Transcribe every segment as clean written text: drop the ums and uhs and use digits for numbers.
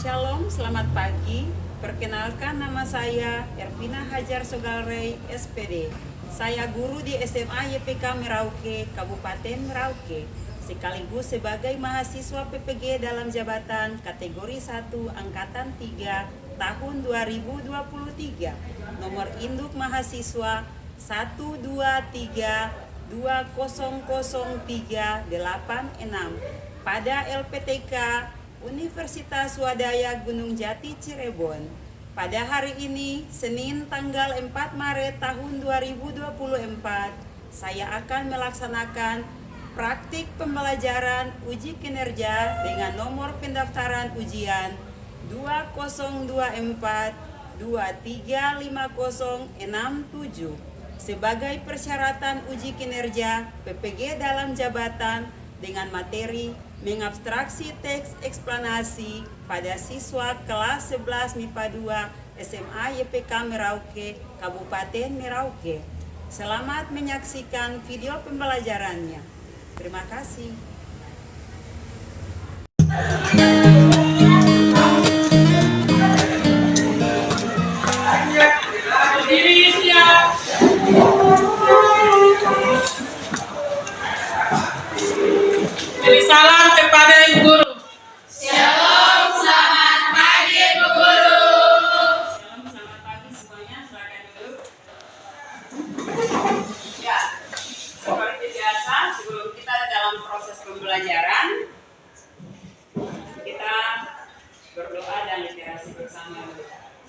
Shalom, selamat pagi. Perkenalkan, nama saya Ervina Hajar Sogalrey, SPD. Saya guru di SMA YPK Merauke, Kabupaten Merauke, sekaligus sebagai mahasiswa PPG dalam jabatan kategori 1 Angkatan 3 tahun 2023. Nomor induk mahasiswa 123200386 pada LPTK Universitas Swadaya Gunung Jati Cirebon. Pada hari ini, Senin tanggal 4 Maret tahun 2024, saya akan melaksanakan praktik pembelajaran uji kinerja dengan nomor pendaftaran ujian 2024-235067 sebagai persyaratan uji kinerja PPG dalam jabatan dengan materi mengabstraksi teks eksplanasi pada siswa kelas 11 MIPA 2 SMA YPK Merauke, Kabupaten Merauke. Selamat menyaksikan video pembelajarannya. Terima kasih. Beri salam kepada Ibu Guru. Shalom, selamat pagi Ibu Guru. Shalom, selamat pagi semuanya. Silakan duduk. Ya, seperti biasa, sebelum kita dalam proses pembelajaran, kita berdoa dan literasi bersama.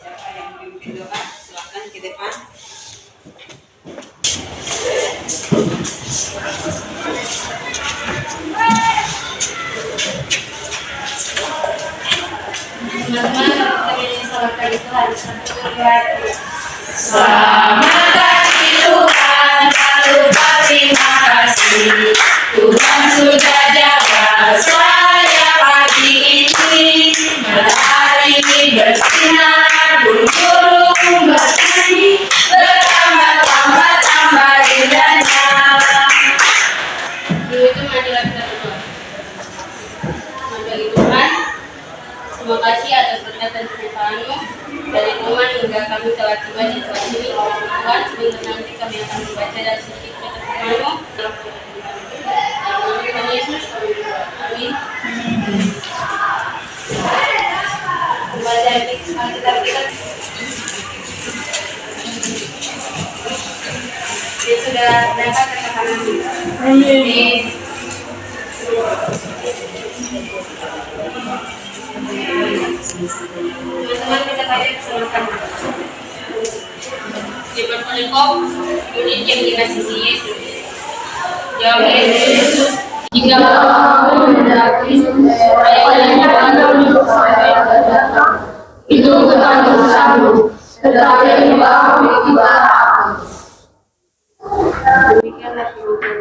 Siapa yang memimpin doa, silakan ke depan. Teman-teman, kita ingin salam kali Tuhan sampai berhati. Selamat pagi Tuhan, selalu berterima kasih. Tuhan sudah jaga saya pagi ini. Matahari bersinar, burung-burung bernyanyi, bertambah-tambah indahnya. Dulu itu marilah kita berdoa. Bagi Tuhan, terima kasih atas berkat dan kelimpahan-Mu. Dari rumah hingga kami telah tiba di tempat ini, Tuhan, sebentar nanti kami akan membaca dan sedikit kata firman-Mu. Dalam nama Tuhan Yesus, kami berdoa. Amin. Membaca Alkitab kita. Dia sudah dapat katakan amin. Amin. Teman-teman, kita baca bersama-sama. Di perpelengkop unit yang dikasihi Yesus. Jawab Yesus, jika kamu mendaki supaya untuk saya datang, itu bukan urusanmu, tetapi engkau tiba. Demikianlah firman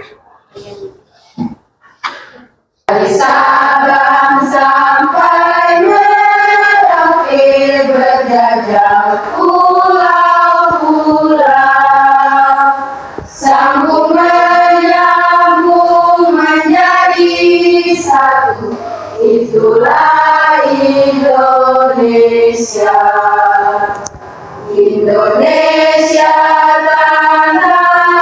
Tuhan. Dari Sabang sampai Merauke berjajah pulau-pulau, sambung menyambung menjadi satu, itulah Indonesia. Indonesia tanah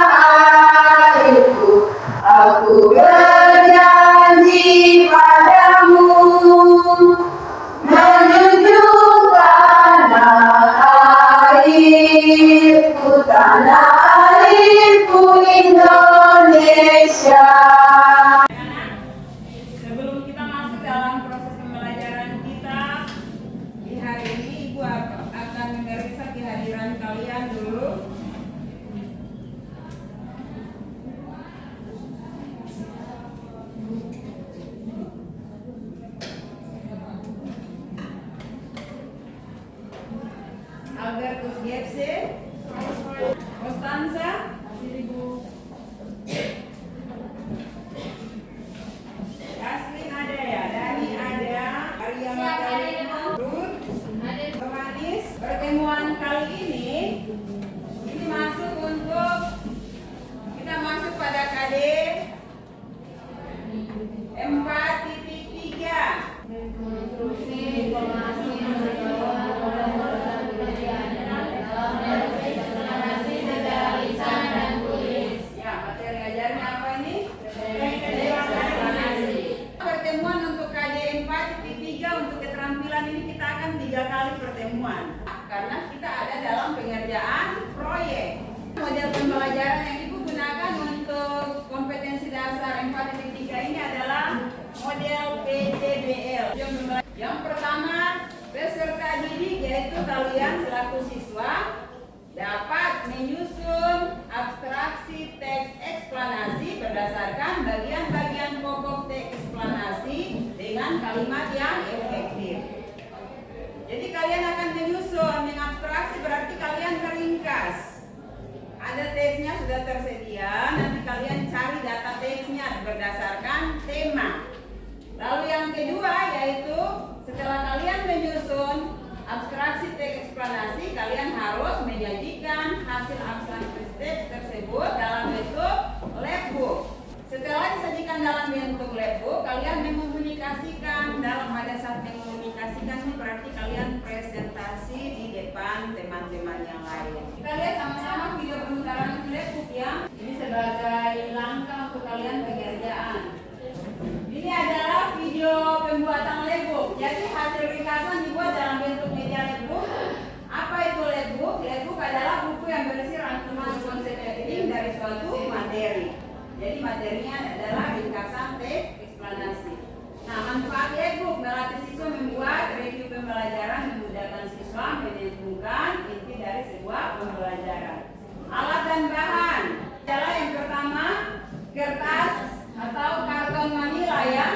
airku, aku berjanji padamu, menjunjung tanah airku Indonesia. Sebelum kita masuk dalam proses pembelajaran kita di hari ini, Ibu akan memeriksa kehadiran kalian dulu. Albertus Gepse, Constanza, Yaslin ada ya, Dani ada, Arya Matalina, Ruth, Yohanis. Pertemuan kali ini masuk untuk kita masuk pada KD 4.3. 5.3 untuk keterampilan ini kita akan 3 kali pertemuan karena kita ada dalam pengerjaan proyek. Model pembelajaran yang Ibu gunakan untuk kompetensi dasar 4.3 ini adalah model PTBL. Yang pertama, peserta didik yaitu kalian selaku siswa dapat menyusun abstraksi teks eksplanasi berdasarkan bagian-bagian pokok teks eksplanasi dengan kalimat yang efektif. Jadi kalian akan menyusun, mengabstraksi berarti kalian meringkas. Ada teksnya sudah tersedia, nanti kalian cari data teksnya berdasarkan tema. Lalu yang kedua yaitu setelah kalian menyusun abstraksi teks eksplanasi, kalian harus menyajikan hasil abstraksi teks tersebut dalam bentuk labbook. Setelah disajikan dalam bentuk labbook, kalian mengkomunikasikan. Pada saat mengkomunikasikan ini berarti kalian presentasi di depan teman-teman yang lain. Kita lihat sama-sama video pemutaran labbook ya. Ini sebagai langkah untuk kalian pengerjaan. Ini adalah video pembuatan labbook. Jadi hasil ringkasan dibuat dalam bentuk media labbook. Apa itu labbook? Labbook adalah buku yang berisi rangkuman konsep penting dari suatu materi. Jadi materinya adalah ringkasan teks eksplanasi. Nah, manfaat labbook melatih siswa membuat review pembelajaran, memudahkan siswa menentukan inti dari sebuah pembelajaran. Alat dan bahan adalah yang pertama kertas atau karton manila ya,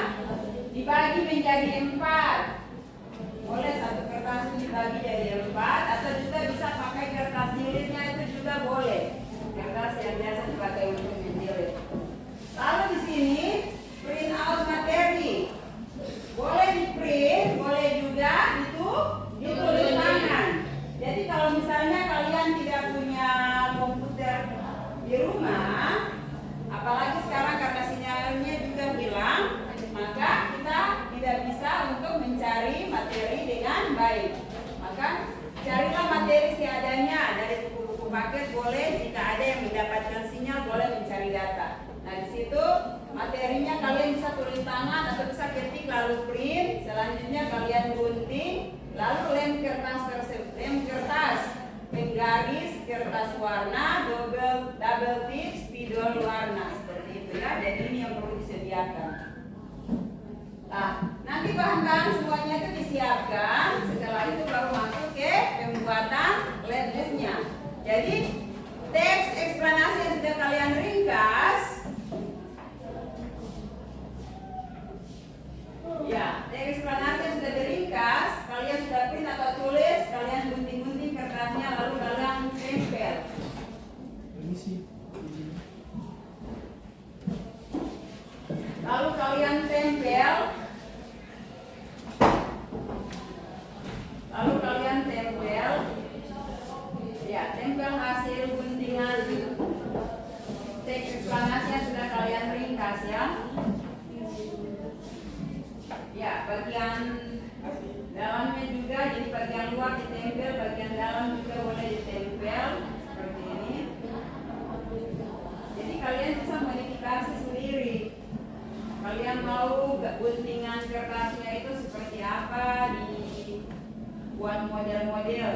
dibagi menjadi 4. Boleh satu kertas itu dibagi jadi 4 atau juga bisa pakai kertas jilidnya, itu juga boleh. Kertas yang biasa dipakai untuk menjilid. Lalu di sini print out materi. Boleh di print, boleh juga itu ditulis tangan. Jadi kalau misalnya kalian tidak punya komputer di rumah, apalagi sekarang karena sinyalnya juga hilang, maka kita tidak bisa untuk mencari materi dengan baik. Maka carilah materi seadanya dari buku-buku paket, boleh jika ada yang mendapatkan sinyal boleh mencari data. Nah di situ materinya kalian bisa tulis tangan atau bisa ketik lalu print. Selanjutnya kalian gunting, lalu lem kertas tersebut, lem kertas penggaris kertas warna, double tip, spidol warna seperti itu ya. Jadi ini yang perlu disediakan. Nah, nanti bahan-bahan semuanya itu disiapkan. Setelah itu baru masuk ke pembuatan labbooknya. Jadi teks eksplanasi yang sudah kalian ringkas, ya, teks eksplanasi yang sudah diringkas, kalian sudah print atau tulis, kalian gunting-gunting kertasnya lalu kalian tempel. Lalu kalian tempel. Ya, tempel hasil guntingan teks eksplanasi yang sudah kalian ringkas ya. Ya, bagian dalamnya juga, jadi bagian luar ditempel, bagian dalam juga boleh ditempel seperti ini. Jadi kalian bisa modifikasi sendiri. Kalian mau guntingan kertasnya itu seperti apa, dibuat model-model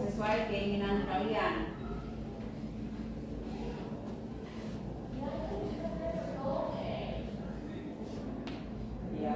sesuai keinginan kalian. Ya.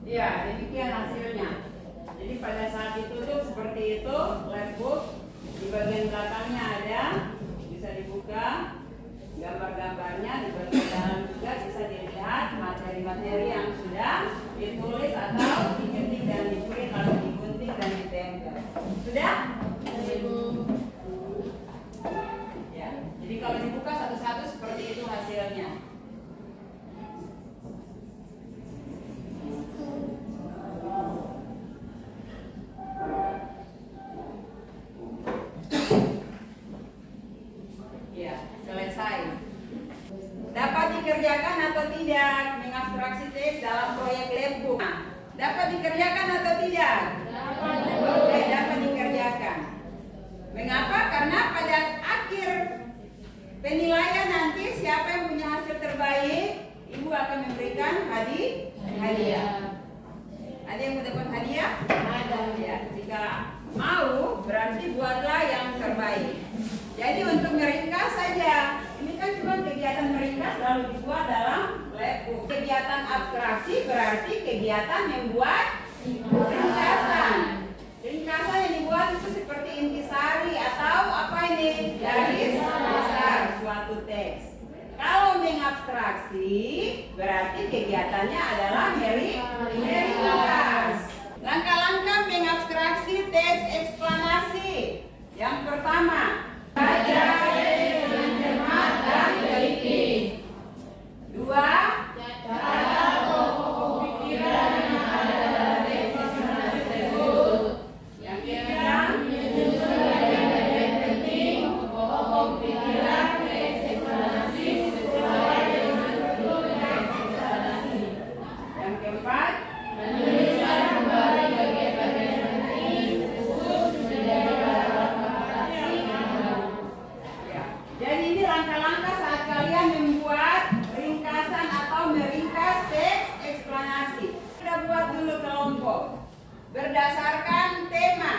Ya, demikian hasilnya. Jadi pada saat ditutup seperti itu, labbook di bagian belakangnya ada, bisa dibuka gambar-gambarnya, di bagian dalam juga bisa dilihat materi-materi yang sudah ditulis atau diketik Ibu akan memberikan hadiah. Ada yang mau dapat hadiah? Ada. Ya, jika mau berarti buatlah yang terbaik. Jadi untuk meringkas saja, ini kan cuma kegiatan meringkas lalu dibuat dalam labbook. Kegiatan abstraksi berarti kegiatan membuat ringkasan. Ringkasan yang dibuat itu seperti intisari atau apa ini? Garis besar suatu teks. Kalau mengabstraksi berarti kegiatannya adalah meringkas. Langkah-langkah mengabstraksi teks eksplanasi. Yang pertama, baca dengan cermat dan teliti. Dua, catat pokok pikiran yang ada dalam teks eksplanasi tersebut. Yang ketiga, menyusun bagian yang penting pokok pikiran teks eksplanasi sesuai dengan struktur teks eksplanasi. Yang keempat, menuliskan kembali bagian-bagian penting tersebut menjadi paragraf abstraksi yang baru. Ya. Jadi ini langkah-langkah saat kalian membuat ringkasan atau meringkas teks eksplanasi. Kita buat dulu kelompok berdasarkan tema.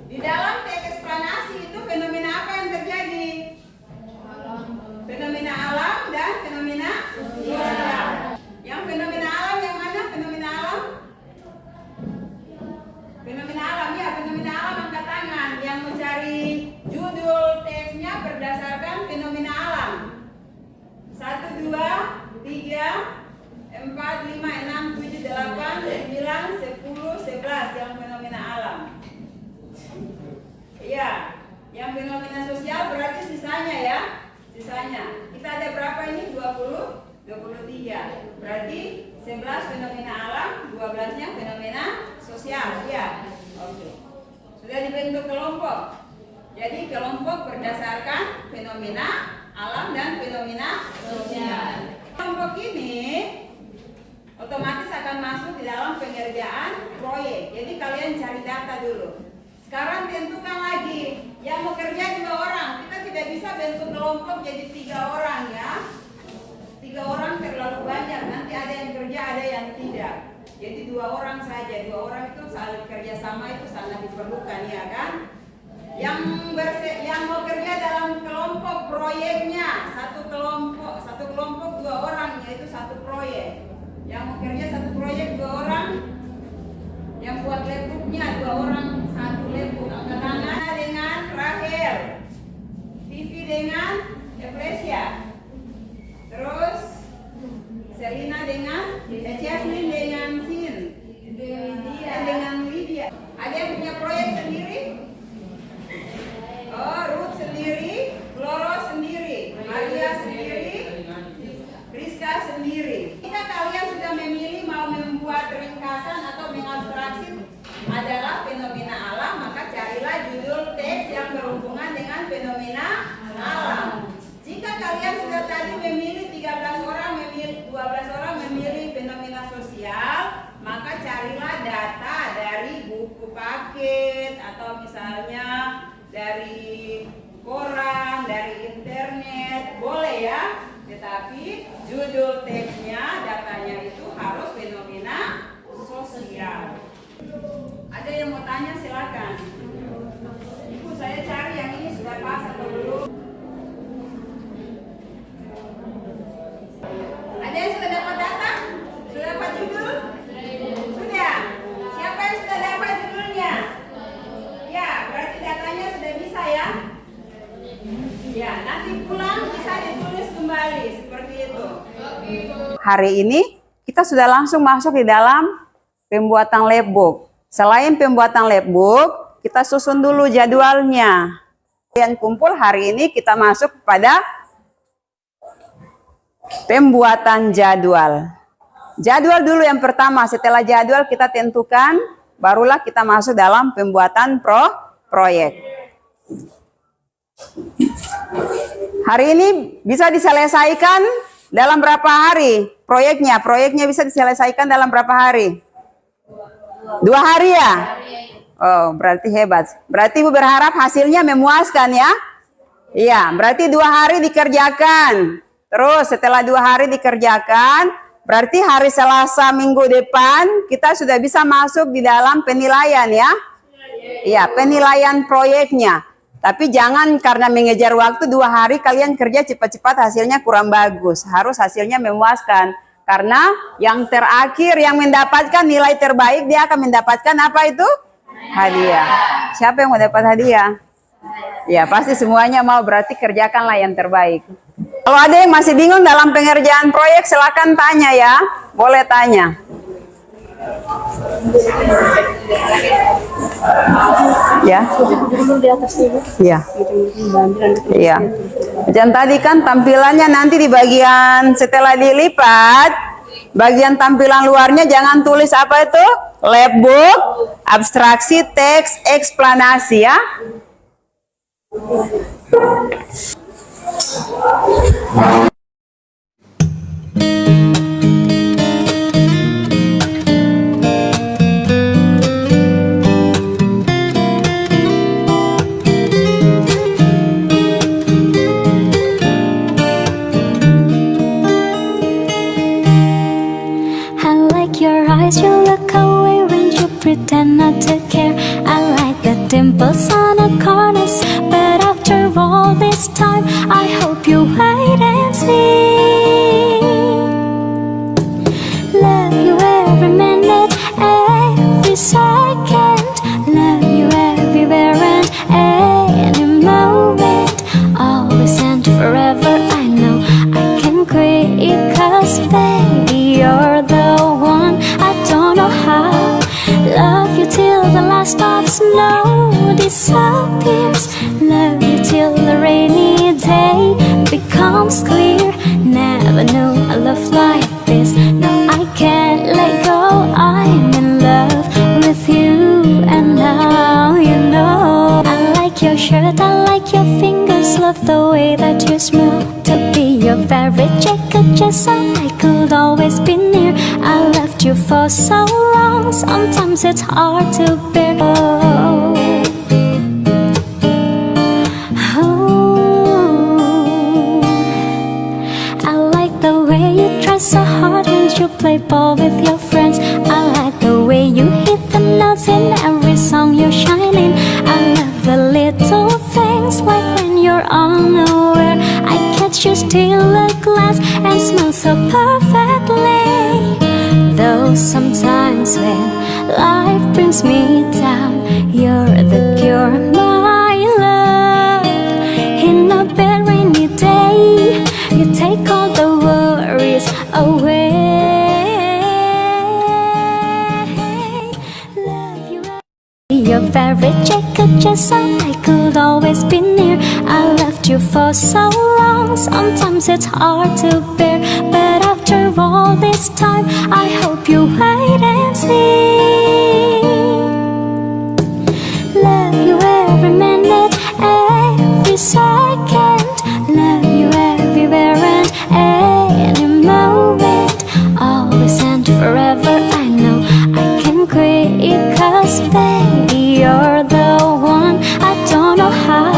Di dalam teks eksplanasi itu fenomena apa yang terjadi? Fenomena alam dan fenomena sosial. Yang fenomena alam yang mana? Fenomena alam? Fenomena alam ya, fenomena alam angkat tangan. Yang mencari judul teksnya berdasarkan fenomena alam. 1, 2, 3, 4, 5, 6, 7, 8, 9, 10, 11 yang fenomena alam. Iya, yang fenomena sosial berarti sisanya ya. Sisanya. Kita ada berapa ini? 23. Berarti 11 fenomena alam, 12-nya fenomena sosial. Ya. Oke. Sudah dibentuk kelompok. Jadi kelompok berdasarkan fenomena alam dan fenomena sosial. Kelompok ini otomatis akan masuk di dalam pengerjaan proyek. Jadi kalian cari data dulu. Sekarang tentukan lagi yang mau kerja 2 orang. Kita tidak bisa bentuk kelompok jadi 3 orang ya. 3 orang terlalu banyak. Nanti ada yang kerja, ada yang tidak. Jadi 2 orang saja. 2 orang itu saling kerjasama itu sangat diperlukan ya kan. Yang mau kerja dalam kelompok proyeknya satu kelompok 2 orang yaitu satu proyek. Yang mau kerja satu proyek 2 orang. Yang buat labbooknya 2 orang satu labbook. Angkat tangan dengan Rahel, Vivi dengan Eflesia, terus Selina dengan Jasmine dengan Sin, Lydia dengan Lydia. Ada yang punya proyek sendiri? Oh, Ruth sendiri, Floro sendiri, Maria sendiri, Rizka sendiri. Jika kalian sudah memilih mau membuat ringkasan atau mengabstraksi adalah fenomena alam, maka carilah judul teks yang berhubungan dengan fenomena alam. Jika kalian sudah tadi memilih 13 orang, memilih 12 orang memilih fenomena sosial, maka carilah data dari buku paket atau misalnya dari koran, dari internet, boleh ya. Tetapi judul teksnya, datanya itu harus fenomena sosial. Ada yang mau tanya silakan. Ibu, saya cari yang ini sudah pas atau belum? Ada yang sudah dapat data? Sudah dapat judul? Sudah. Siapa yang sudah dapat judulnya? Ya, berarti datanya sudah bisa ya. Ya, nanti pulang bisa ditulis kembali seperti itu. Hari ini kita sudah langsung masuk di dalam pembuatan labbook. Selain pembuatan labbook, kita susun dulu jadwalnya. Kalian kumpul hari ini kita masuk pada pembuatan jadwal. Jadwal dulu yang pertama, setelah jadwal kita tentukan, barulah kita masuk dalam pembuatan proyek. Hari ini bisa diselesaikan dalam berapa hari proyeknya? Proyeknya bisa diselesaikan dalam berapa hari? 2 hari ya? Oh, berarti hebat. Berarti Ibu berharap hasilnya memuaskan ya? Iya, berarti 2 hari dikerjakan. Terus setelah 2 hari dikerjakan, berarti hari Selasa minggu depan kita sudah bisa masuk di dalam penilaian ya. Iya, penilaian proyeknya. Tapi jangan karena mengejar waktu 2 hari kalian kerja cepat-cepat hasilnya kurang bagus. Harus hasilnya memuaskan. Karena yang terakhir yang mendapatkan nilai terbaik dia akan mendapatkan apa itu? Hadiah. Siapa yang mau dapat hadiah? Ya pasti semuanya mau, berarti kerjakanlah yang terbaik. Kalau ada yang masih bingung dalam pengerjaan proyek silakan tanya ya. Boleh tanya. Ya. Iya. Iya. Dan tadi kan tampilannya nanti di bagian setelah dilipat, bagian tampilan luarnya jangan tulis apa itu? Labbook, abstraksi, teks, eksplanasi ya. You look away when you pretend not to care. I like the dimples on the corners, but after all this time I hope you wait and see. Love you every minute, every second. Love you everywhere and any moment. Always and forever, I know I can quit, 'cause baby you're the one. I don't know how. Love you till the last of snow disappears. Love you till the rainy day becomes clear. Never knew a love like this. No, I can't let go. I'm in love with you, and now you know. I like your shirt, I like your fingers, love the way that you smell. To be your favorite jacket, just so I could always be near. I loved you for so long, sometimes it's hard to bear. Oh. I like the way you try so hard when you play ball with your friends. I like the way you hit the notes in every song you're shining. I love the little things, like when you're unaware I catch you steal a glass and smell so perfectly. Though sometimes when life brings me down, you're the cure, my love. In a bad rainy day, you take all the worries away. Love you. Your favorite jacket, just so I could always be near. I loved you for so long, sometimes it's hard to bear. But after all this time, I hope you wait and see. Love you every minute, every second. Love you everywhere and any moment. Always and forever, I know I can quit, 'cause baby you're the one. I don't know how.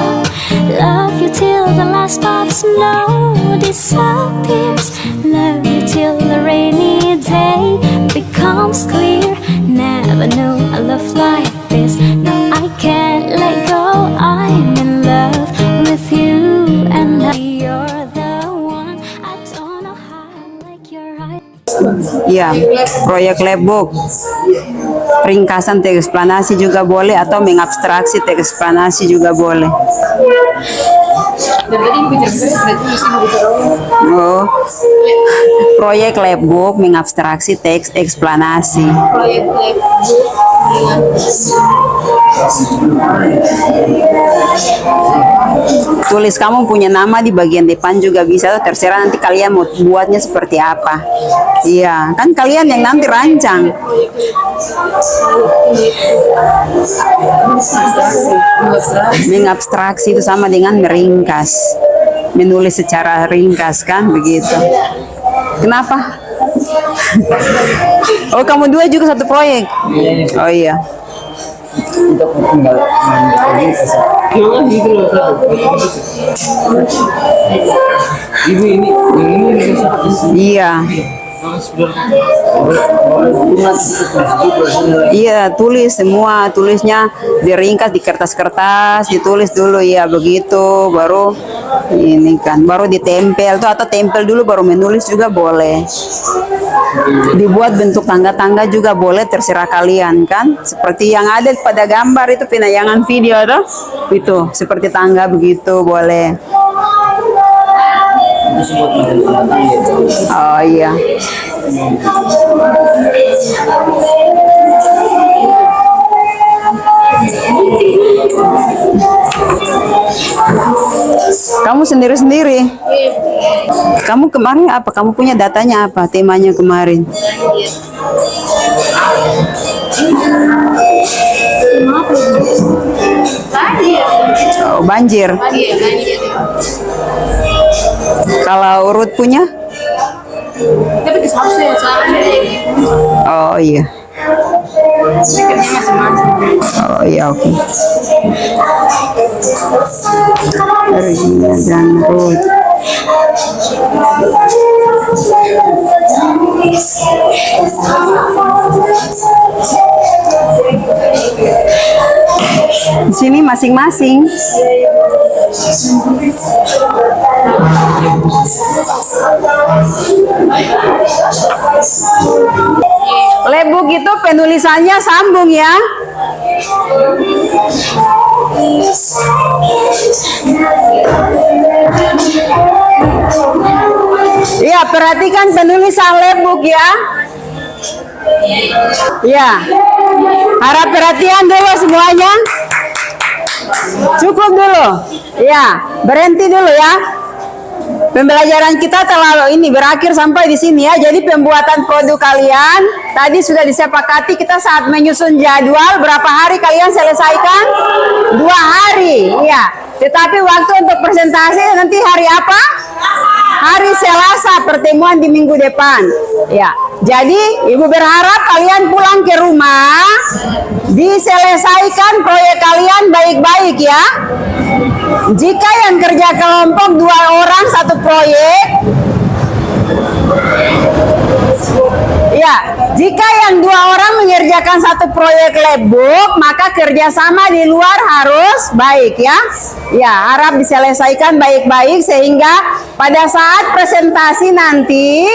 Love you till the last of snow disappears. Love you till the rainy day becomes clear. Never knew a love like this. No, I can't let go. I'm in love with you, and you're the one. I don't know how. Like your eyes. Ya, proyek labbook. Ringkasan teks eksplanasi juga boleh, atau mengabstraksi teks eksplanasi juga boleh. Oh, proyek labbook mengabstraksi teks eksplanasi. Tulis kamu punya nama di bagian depan juga bisa, terserah nanti kalian mau buatnya seperti apa. Iya, kan kalian yang nanti rancang. Mengabstraksi itu sama dengan meringkas, menulis secara ringkas, kan begitu. Kenapa? Oh, kamu dua juga satu proyek? Oh iya. Ibu ini yang ini siapa sih? Iya. Iya, tulis semua, tulisnya diringkas di kertas-kertas, ditulis dulu ya begitu, baru ini kan, baru ditempel tuh atau tempel dulu baru menulis juga boleh. Dibuat bentuk tangga-tangga juga boleh, terserah kalian kan. Seperti yang ada pada gambar itu penayangan video tuh, itu seperti tangga begitu boleh. Oh iya. Kamu sendiri-sendiri? Kamu kemarin apa? Kamu punya datanya apa? Temanya kemarin? Oh, banjir. Kalau urut punya? Tapi kesausnya Oh iya. Oh iya, oke. Regina dan Ruth. Di sini masing-masing. Labbook itu penulisannya sambung ya. Iya, perhatikan penulisan labbook ya. Ya, harap perhatian dulu semuanya. Cukup dulu. Ya, berhenti dulu ya. Pembelajaran kita telah ini berakhir sampai di sini ya. Jadi pembuatan produk kalian tadi sudah disepakati, kita saat menyusun jadwal berapa hari kalian selesaikan? 2 hari. Iya. Tetapi waktu untuk presentasi nanti hari apa? Hari Selasa, pertemuan di minggu depan. Ya. Jadi Ibu berharap kalian pulang ke rumah diselesaikan proyek kalian baik-baik ya. Jika yang kerja kelompok 2 orang 1 proyek, ya, jika yang 2 orang mengerjakan 1 proyek labbook, maka kerjasama di luar harus baik ya. Ya, harap diselesaikan baik-baik sehingga pada saat presentasi nanti,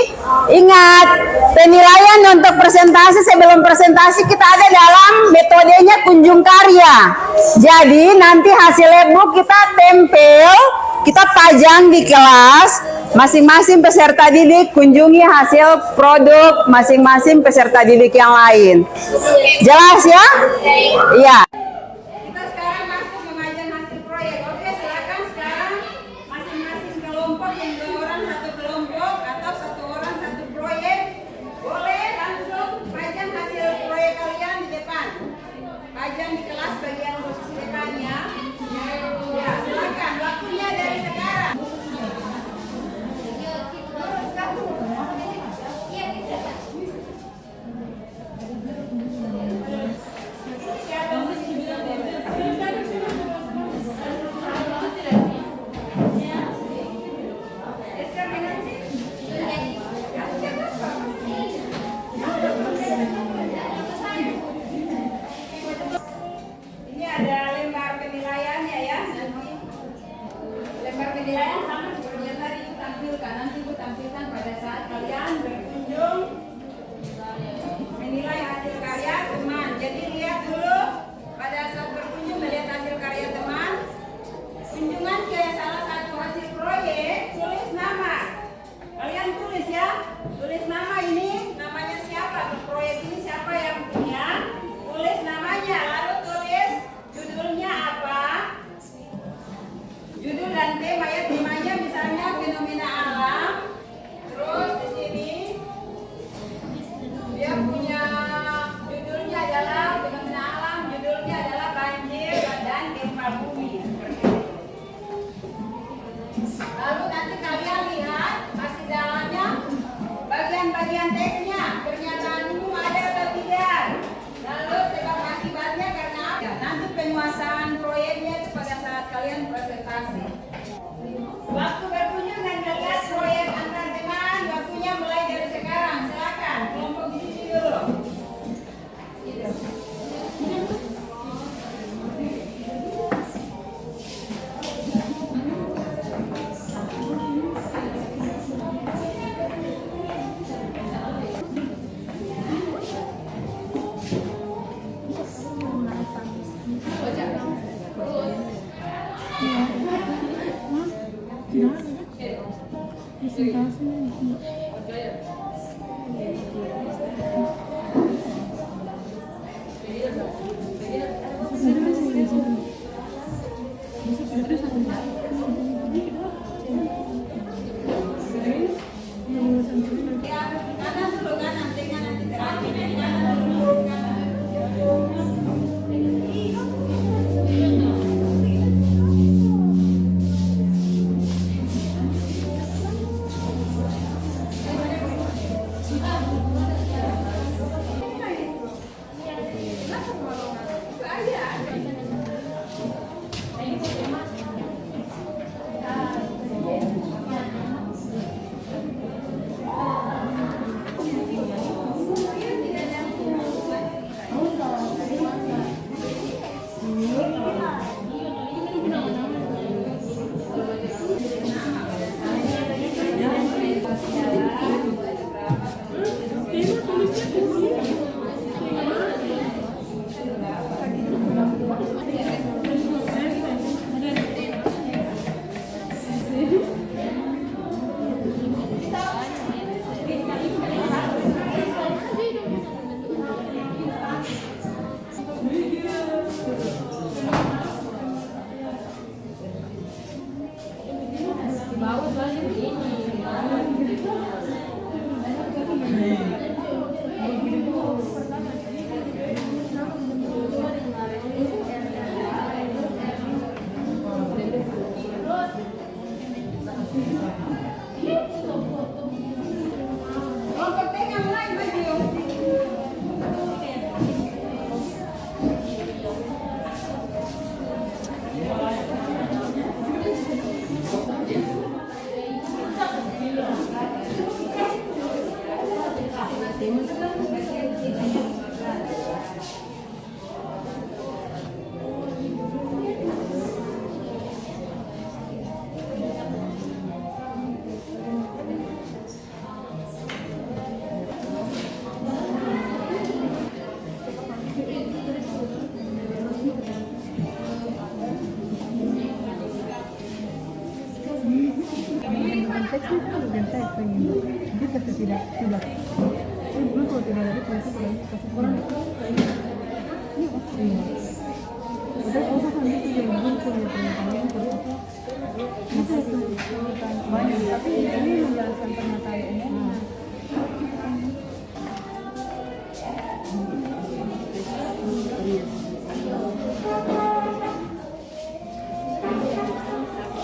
ingat penilaian untuk presentasi sebelum presentasi kita ada dalam metodenya kunjung karya. Jadi nanti hasil labbook kita tempel, kita pajang di kelas. Masing-masing peserta didik kunjungi hasil produk masing-masing peserta didik yang lain. Jelas ya? Iya. Kita sekarang masuk memajang hasil proyek. Oke, silakan sekarang masing-masing kelompok yang 2 orang 1 kelompok atau 1 orang 1 proyek boleh langsung pajang hasil proyek kalian di depan. Pajang di kelas bagian posisi depannya. Ya, silakan. Waktunya dari sekarang.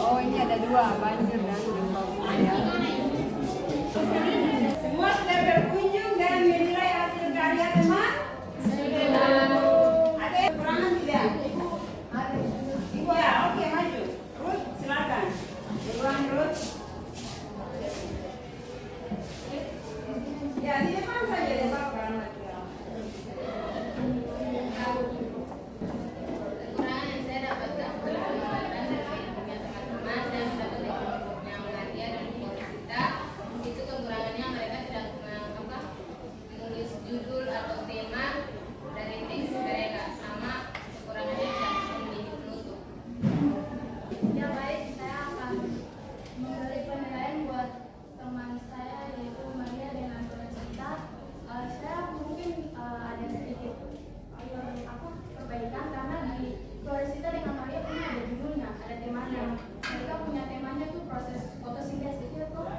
Oh, ini ada dua, banjir dan gempa bumi ya. Semua sudah berkunjung dan menilai hasil karya teman? Ada yang kekurangan tidak? Ibu ya, oke maju. Ruth, silakan. Duluan Ruth. Ya, di depan saja ya Pak. Kekurangan yang saya dapatkan dari punya teman-teman, saya mendapat dari kelompoknya Menadia dan kita. Itu kekurangannya mereka tidak menulis judul atau tema dari teks mereka, sama kekurangannya tidak memiliki penutup. Ya baik, saya akan memberi penilaian buat teman saya yaitu Maria dengan Cinta. Saya mungkin ada sedikit perbaikan karena di Floresita dengan Maria punya ada judulnya, ada temanya. Mereka punya temanya tuh proses fotosintesis itu tuh.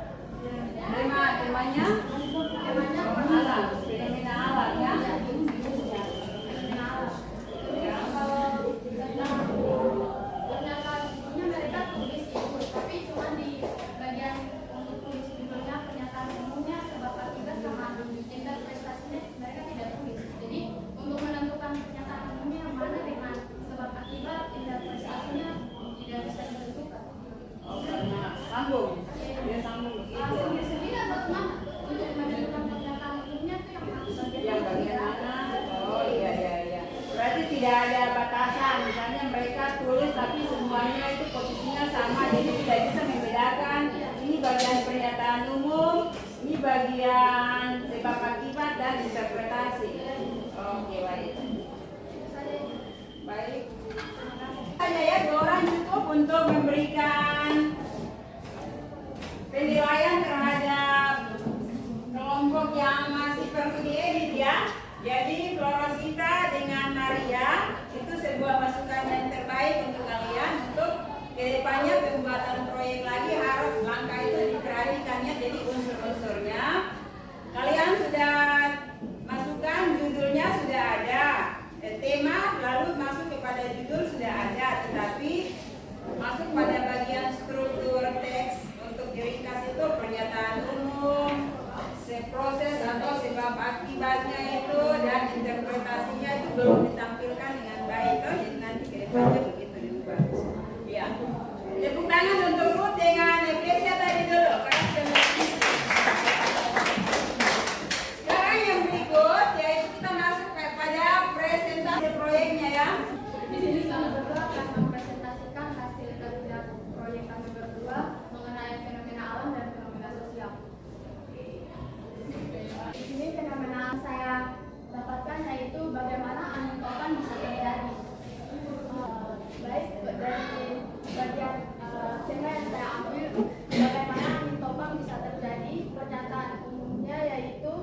Temanya alam, fenomena alam ya. Fenomena alam. Kalau pernyataan umumnya mereka tulis itu, tapi cuma di bagian untuk tulis judulnya pernyataan umumnya sebab akibat sama interpretasinya mereka tidak tulis. Jadi untuk menentukan pernyataan umumnya yang mana dengan sebab akibat interpretasinya tidak bisa ditentukan. Oh, karena sambung. Dia sambung begitu. Sendiri atau cuma untuk menentukan pernyataan umumnya itu Yang bagian mana? Oh iya. Berarti tidak ada batasan. Misalnya mereka tulis tapi semuanya itu posisinya sama, jadi tidak bisa membedakan. Ini bagian pernyataan umum, ini bagian sebab akibat dan interpretasi. Oke, baik. Baik. Hanya ya 2 orang cukup untuk memberikan penilaian terhadap Lalu masuk kepada judul sudah ada, tetapi masuk pada bagian struktur teks untuk diringkas itu pernyataan umum, proses atau sebab akibatnya itu dan interpretasinya itu belum ditampilkan dengan baik. Jadi nanti ke depannya begitu diubah. Ya. Tepuk tangan untuk Ruth dengan Eklesia tadi dulu. Sekarang yang berikut yaitu kita masuk kepada presentasi proyeknya ya. Di sini kami berdua akan mempresentasikan hasil kerja proyek kami berdua mengenai fenomena alam dan fenomena sosial. Di sini fenomena yang saya dapatkan yaitu bagaimana angin topan bisa terjadi. Baik dari bagian tema yang saya ambil, bagaimana angin topan bisa terjadi. Pernyataan umumnya yaitu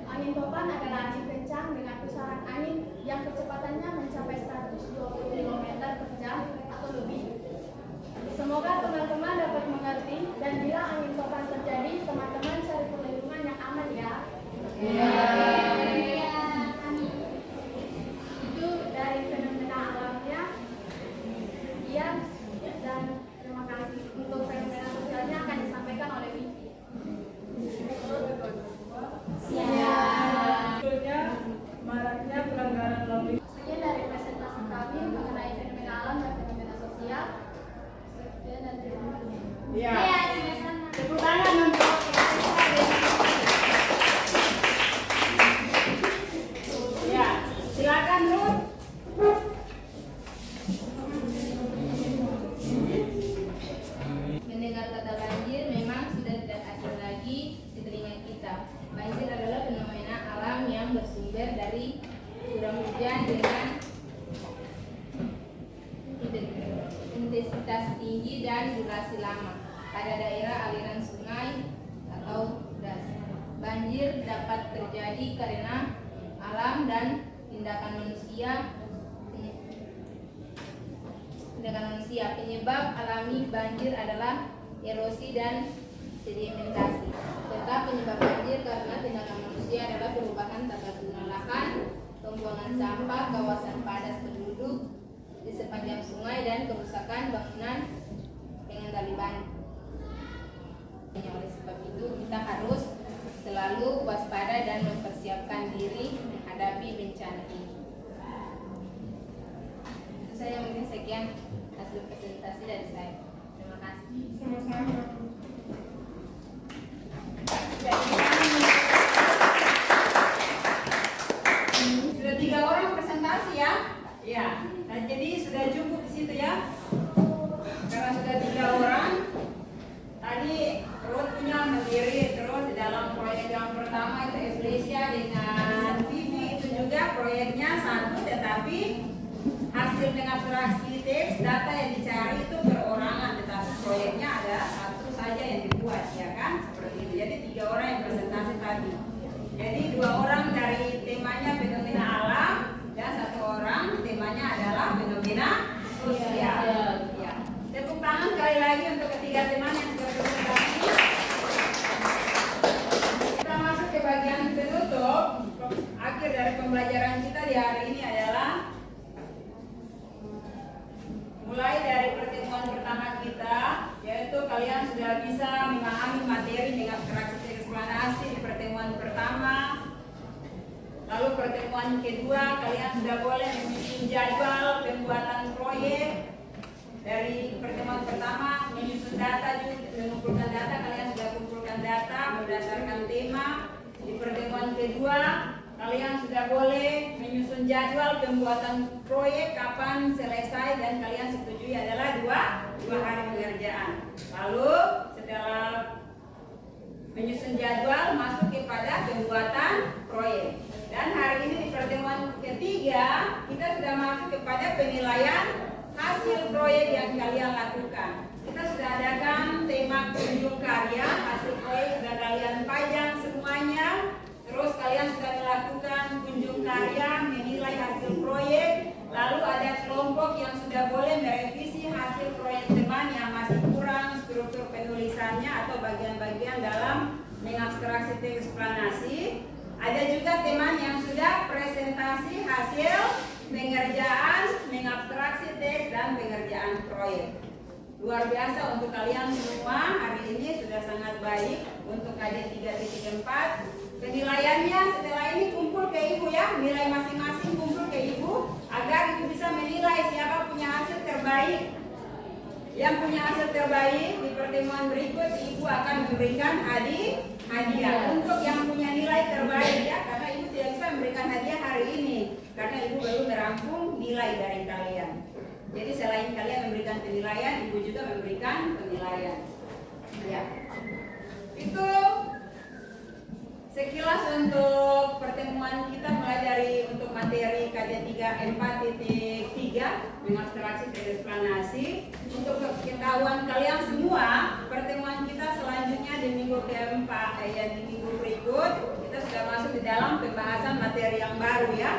angin topan adalah angin kencang dengan pusaran angin yang kecepatannya mencapai 120 km per jam atau lebih. Semoga teman-teman dapat mengerti dan bila angin topan terjadi, teman-teman cari perlindungan yang aman ya. Itu dari fenomena alamnya. Sekian dan terima kasih. Untuk fenomena sosialnya akan disampaikan oleh Vivi. Maraknya pelanggaran lalu Sekian dari presentasi kami mengenai fenomena alam dan fenomena sosial. Sekian dan terima kasih. Ya. Tepuk tangan untuk ya. Silakan Ruth. Mendengar kata banjir memang sudah tidak asing lagi di telinga kita. Banjir adalah fenomena alam yang bersumber dari curah hujan dengan intensitas tinggi dan durasi lama pada daerah aliran sungai atau das. Banjir dapat terjadi karena alam dan tindakan manusia. Penyebab alami banjir adalah erosi dan sedimentasi. Serta penyebab banjir karena tindakan manusia adalah perubahan tata guna lahan, pembuangan sampah, kawasan padat penduduk di sepanjang sungai dan kerusakan bangunan pengendali banjir. Oleh sebab itu kita harus selalu waspada dan mempersiapkan diri menghadapi bencana ini. Itu saya mungkin sekian hasil presentasi dari saya. Terima kasih. Sudah 3 orang presentasi ya. Ya. Nah, jadi sudah cukup di situ ya. Karena sudah 3 orang. Tadi Ruth punya mandiri, terus di dalam proyek yang pertama itu Eklesia dengan Vivi itu juga proyeknya satu, tetapi hasil dengan abstraksi teks data yang dicari itu perorangan, tetapi proyeknya ada satu saja yang dibuat, ya kan? Seperti itu. Jadi 3 orang yang presentasi tadi. Jadi 2 orang dari temanya fenomena alam dan 1 orang temanya adalah fenomena sosial. Ya. Tepuk tangan sekali lagi untuk ketiga teman yang sudah presentasi. Kita masuk ke bagian penutup. Akhir dari pembelajaran kita di hari ini adalah mulai dari pertemuan pertama kita, yaitu kalian sudah bisa memahami materi dengan abstraksi eksplanasi di pertemuan pertama. Lalu pertemuan kedua, kalian sudah boleh menyusun jadwal pembuatan proyek. Dari pertemuan pertama menyusun data, juga mengumpulkan data, kalian sudah kumpulkan data berdasarkan tema. Di pertemuan kedua, kalian sudah boleh menyusun jadwal pembuatan proyek kapan selesai dan kalian setujui adalah 2 hari pengerjaan. Lalu setelah menyusun jadwal masuk kepada pembuatan proyek. Dan hari ini di pertemuan ketiga kita sudah masuk kepada penilaian hasil proyek yang kalian lakukan. Kita sudah adakan tema kunjung karya, hasil proyek sudah kalian pajang semuanya. Terus kalian sudah melakukan kunjung karya, menilai hasil proyek. Lalu ada kelompok yang sudah boleh merevisi hasil proyek teman yang masih kurang struktur penulisannya atau bagian-bagian dalam mengabstraksi teks eksplanasi. Ada juga teman yang sudah presentasi hasil pengerjaan dalam pengerjaan proyek. Luar biasa untuk kalian semua, hari ini sudah sangat baik untuk KD 3.4. Penilaiannya setelah ini kumpul ke Ibu ya, nilai masing-masing kumpul ke Ibu agar Ibu bisa menilai siapa punya hasil terbaik. Yang punya hasil terbaik di pertemuan berikut Ibu akan memberikan hadiah untuk yang punya nilai terbaik ya, karena Ibu tidak bisa memberikan hadiah hari ini karena Ibu baru merampung nilai dari kalian. Jadi selain kalian memberikan penilaian, Ibu juga memberikan penilaian. Ya. Itu sekilas untuk pertemuan kita mulai dari untuk materi KJ 3 4.3 demonstrasi dan eksplanasi. Untuk pengetahuan kalian semua, pertemuan kita selanjutnya di minggu keempat di minggu berikut kita sudah masuk di dalam pembahasan materi yang baru ya.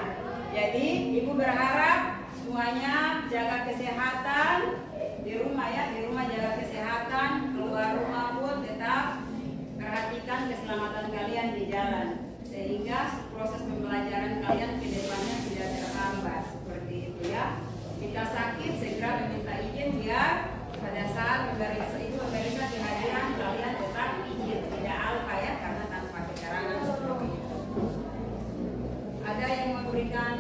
Jadi Ibu berharap semuanya jaga kesehatan di rumah ya, di rumah jaga kesehatan, keluar rumah pun tetap perhatikan keselamatan kalian di jalan sehingga proses pembelajaran kalian ke depannya tidak terhambat seperti itu ya. Jika sakit segera meminta izin biar pada saat memeriksa kehadiran kalian tetap izin, tidak alfa ya, karena tanpa keterangan seperti itu. Ada yang memberikan